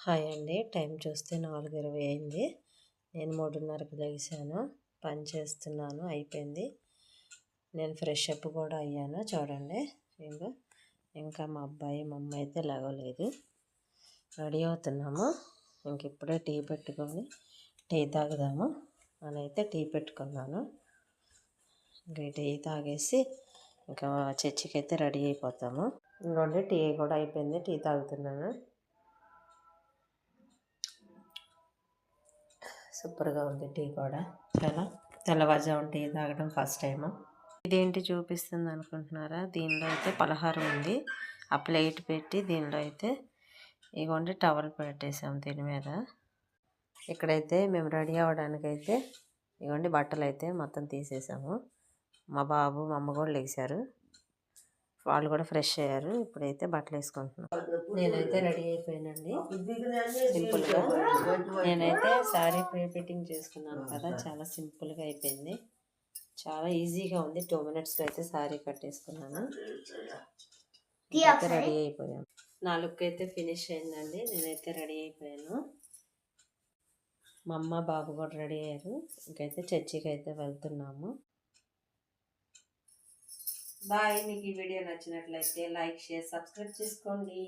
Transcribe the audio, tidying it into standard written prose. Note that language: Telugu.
హాయ్ అండి. టైం చూస్తే 4:20 అయింది. నేను 3:30కి లెగిసాను. పని చేస్తున్నాను, అయిపోయింది. నేను ఫ్రెష్ అప్ కూడా అయ్యాను. చూడండి, ఇంకా మా అబ్బాయి మా అమ్మ అయితే లేవలేదు. రెడీ అవుతున్నాము. ఇంక ఇప్పుడే టీ పెట్టుకొని టీ తాగుదాము అని అయితే టీ పెట్టుకున్నాను. ఇంకా టీ తాగేసి ఇంకా చర్చికి అయితే రెడీ అయిపోతాము. ఇంకోండి, టీ కూడా అయిపోయింది. టీ తాగుతున్నాను. సూపర్గా ఉంది టీ కూడా. చాలా తెల్లవారుజామున టీ తాగడం ఫస్ట్ టైము. ఇదేంటి చూపిస్తుంది అనుకుంటున్నారా? దీనిలో అయితే పలహారం ఉంది. ఆ ప్లేట్ పెట్టి దీనిలో అయితే ఇగోండి టవల్ పెట్టేసాం దీని మీద. ఇక్కడైతే మేము రెడీ అవ్వడానికైతే ఇగోండి బట్టలు అయితే మొత్తం తీసేసాము. మా బాబు మా అమ్మ కూడా లేచారు. వాళ్ళు కూడా ఫ్రెష్ అయ్యారు. ఇప్పుడైతే బట్టలు వేసుకుంటున్నాం. నేనైతే రెడీ అయిపోయానండి సింపుల్గా. నేనైతే శారీ ప్రీ ఫిట్టింగ్ చేసుకున్నాను కదా, చాలా సింపుల్గా అయిపోయింది. చాలా ఈజీగా ఉంది. 2 minutesలో అయితే శారీ కట్టేసుకున్నాను. అయితే రెడీ అయిపోయాను. నా లుక్ అయితే ఫినిష్ అయిందండి. నేనైతే రెడీ అయిపోయాను. మా అమ్మ బాబు కూడా రెడీ అయ్యారు. ఇంకైతే చర్చికి అయితే వెళ్తున్నాము. బాయ్. మీకు ఈ వీడియో నచ్చినట్లయితే లైక్, షేర్, సబ్స్క్రైబ్ చేసుకోండి.